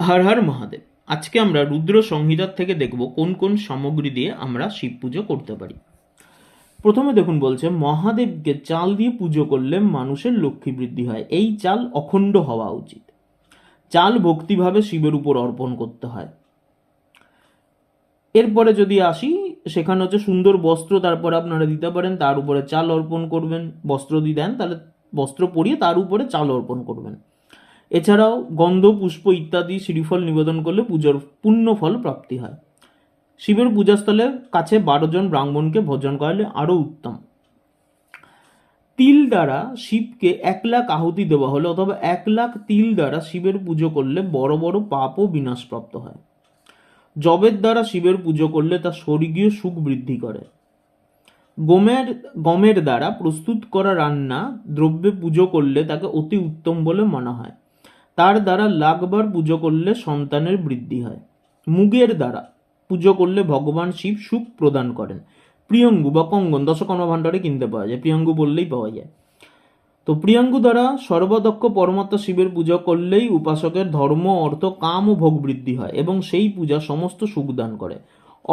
হর হর মহাদেব। আজকে আমরা রুদ্র সংহিতার থেকে দেখব কোন কোন সামগ্রী দিয়ে আমরা শিব পুজো করতে পারি। প্রথমে দেখুন বলছে, মহাদেবকে চাল দিয়ে পুজো করলে মানুষের লক্ষ্মী বৃদ্ধি হয়। এই চাল অখণ্ড হওয়া উচিত। চাল ভক্তিভাবে শিবের উপর অর্পণ করতে হয়। এরপরে যদি আসি, সেখানে হচ্ছে সুন্দর বস্ত্র তারপরে আপনারা দিতে পারেন, তার উপরে চাল অর্পণ করবেন। বস্ত্র দিয়ে দেন তাহলে বস্ত্র পরিয়ে তার উপরে চাল অর্পণ করবেন। এছাড়াও গন্ধ, পুষ্প ইত্যাদি শ্রীফল নিবেদন করলে পুজোর পূর্ণ ফল প্রাপ্তি হয়। শিবের পূজাস্থলে কাছে 12 জন ব্রাহ্মণকে ভোজন করালে আরও উত্তম। তিল দ্বারা শিবকে 1 লাখ আহুতি দেওয়া হলে অথবা 1 লাখ তিল দ্বারা শিবের পুজো করলে বড় বড় পাপও বিনাশপ্রাপ্ত হয়। জবের দ্বারা শিবের পুজো করলে তা স্বর্গীয় সুখ বৃদ্ধি করে। গমের দ্বারা প্রস্তুত করা রান্না দ্রব্যে পুজো করলে তাকে অতি উত্তম বলে মানা হয়। তার দ্বারা লাখবার পুজো করলে সন্তানের বৃদ্ধি হয়। মুগের দ্বারা পুজো করলে ভগবান শিব সুখ প্রদান করেন। প্রিয়ঙ্গু বা কঙ্গন দশকর্মা ভাণ্ডারে কিনতে পাওয়া যায়, প্রিয়ঙ্গু বললেই পাওয়া যায়। তো প্রিয়ঙ্গু দ্বারা সর্বদক্ষ পরমাত্মা শিবের পূজা করলেই উপাসকের ধর্ম, অর্থ, কাম ও ভোগ বৃদ্ধি হয় এবং সেই পূজা সমস্ত সুখ দান করে।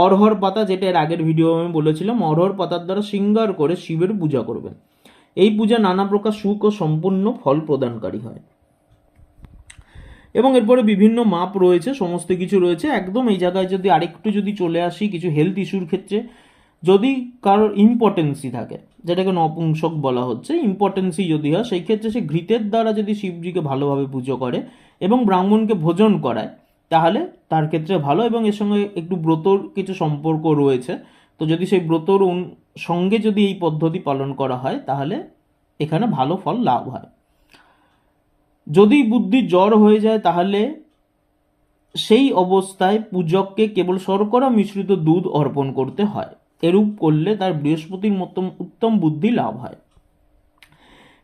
অরহর পাতা, যেটা এর আগের ভিডিও আমি বলেছিলাম, অরহর পাতার দ্বারা শৃঙ্গার করে শিবের পূজা করবেন। এই পূজা নানা প্রকার সুখ ও সম্পূর্ণ ফল প্রদানকারী হয়। এবং এরপরে বিভিন্ন মাপ রয়েছে, সমস্ত কিছু রয়েছে। একদম এই জায়গায় যদি আরেকটু যদি চলে আসি, কিছু হেলথ ইস্যুর ক্ষেত্রে যদি কারোর ইম্পর্টেন্সি থাকে, যেটাকে নপুংসক বলা হচ্ছে, ইম্পর্টেন্সি যদি হয়, সেই ক্ষেত্রে সে ঘৃতের দ্বারা যদি শিবজিকে ভালোভাবে পুজো করে এবং ব্রাহ্মণকে ভোজন করায় তাহলে তার ক্ষেত্রে ভালো। এবং এর সঙ্গে একটু ব্রতর কিছু সম্পর্ক রয়েছে। তো যদি সেই ব্রতর সঙ্গে যদি এই পদ্ধতি পালন করা হয় তাহলে এখানে ভালো ফল লাভ হয়। যদি বুদ্ধি জ্বর হয়ে যায় তাহলে সেই অবস্থায় পূজককে কেবল শর্করা মিশ্রিত দুধ অর্পণ করতে হয়। এরূপ করলে তার বৃহস্পতির মতো উত্তম বুদ্ধি লাভ হয়।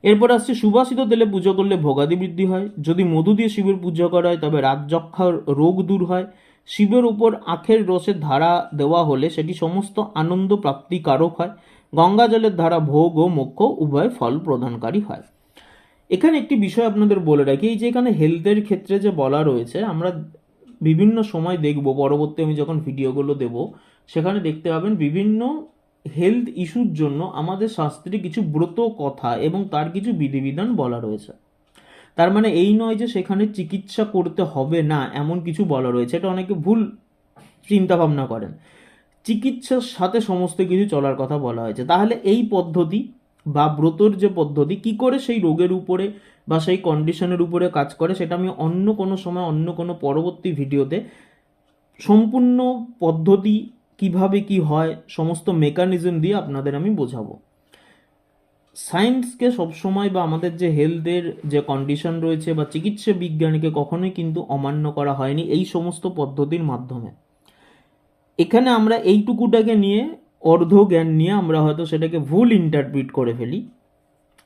এরপর আসছে, সুবাসিত তেলে পুজো করলে ভোগাদি বৃদ্ধি হয়। যদি মধু দিয়ে শিবের পুজো করা হয় তবে রাজযক্ষার রোগ দূর হয়। শিবের উপর আখের রসের ধারা দেওয়া হলে সেটি সমস্ত আনন্দ প্রাপ্তিকারক হয়। গঙ্গা জলের ধারা ভোগ ও মোক্ষ উভয় ফল প্রদানকারী হয়। এখানে একটি বিষয় আপনাদের বলে রাখি, এই যে এখানে হেলথের ক্ষেত্রে যে বলা রয়েছে, আমরা বিভিন্ন সময় দেখব, পরবর্তী আমি যখন ভিডিওগুলো দেব সেখানে দেখতে পাবেন বিভিন্ন হেলথ ইস্যুর জন্য আমাদের শাস্ত্রে কিছু ব্রত কথা এবং তার কিছু বিধিবিধান বলা রয়েছে। তার মানে এই নয় যে সেখানে চিকিৎসা করতে হবে না, এমন কিছু বলা রয়েছে। এটা অনেকে ভুল চিন্তা ভাবনা করেন। চিকিৎসার সাথে সমস্ত কিছু চলার কথা বলা হয়েছে। তাহলে এই পদ্ধতি বা ব্রতর যে পদ্ধতি কি করে সেই রোগের উপরে বা সেই কন্ডিশনের উপরে কাজ করে, সেটা আমি অন্য কোনো সময় অন্য কোনো পরবর্তী ভিডিওতে সম্পূর্ণ পদ্ধতি কিভাবে কি হয় সমস্ত মেকানিজম দিয়ে আপনাদের আমি বোঝাবো। সায়েন্সকে সবসময় বা আমাদের যে হেলথের যে কন্ডিশন রয়েছে বা চিকিৎসা বিজ্ঞানকে কখনোই কিন্তু অমান্য করা হয়নি এই সমস্ত পদ্ধতির মাধ্যমে। এখানে আমরা এইটুকুটাকে নিয়ে অর্ধ জ্ঞান নিয়ে আমরা হয়তো সেটাকে ভুল ইন্টারপ্রিট করে ফেলি,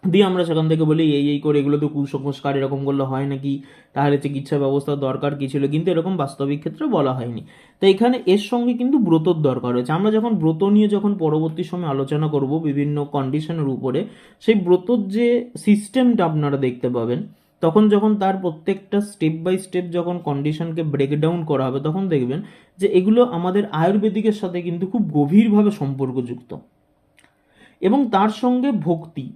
দিয়ে আমরা সেখান থেকে বলি এই করে এগুলো তো কুসংস্কার, এরকম করলে হয় নাকি, তাহলে চিকিৎসা ব্যবস্থার দরকার কী ছিল, কিন্তু এরকম বাস্তবিক ক্ষেত্রে বলা হয়নি। তো এখানে এর সঙ্গে কিন্তু ব্রতর দরকার রয়েছে। আমরা যখন ব্রত নিয়ে যখন পরবর্তী সময় আলোচনা করব বিভিন্ন কন্ডিশনের উপরে, সেই ব্রতর যে সিস্টেমটা আপনারা দেখতে পাবেন, তখন যখন তার প্রত্যেকটা স্টেপ বাই স্টেপ যখন কন্ডিশনকে ব্রেকডাউন করা হবে তখন দেখবেন যে এগুলো আমাদের আয়ুর্বেদিকের সাথে কিন্তু খুব গভীরভাবে সম্পর্কযুক্ত। এবং তার সঙ্গে ভক্তি,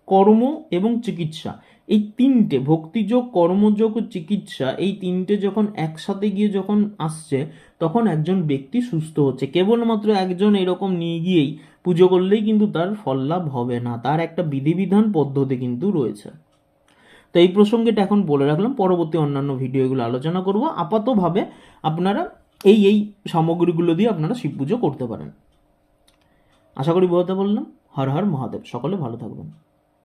কর্ম এবং চিকিৎসা, এই তিনটে, ভক্তিযোগ, কর্মযোগ ও চিকিৎসা, এই তিনটে যখন একসাথে গিয়ে যখন আসছে তখন একজন ব্যক্তি সুস্থ হচ্ছে। কেবলমাত্র একজন এরকম নিয়ে গিয়েই পুজো করলেই কিন্তু তার ফল লাভ হবে না, তার একটা বিধিবিধান পদ্ধতি কিন্তু রয়েছে। তো এই প্রসঙ্গটা এখন বলে রাখলাম, পরবর্তী অন্যান্য ভিডিওগুলো আলোচনা করব। আপাতভাবে আপনারা এই সামগ্রীগুলো দিয়ে আপনারা শিব পুজো করতে পারেন। আশা করি বোঝাতে বললাম। হর হর মহাদেব। সকলে ভালো থাকবেন।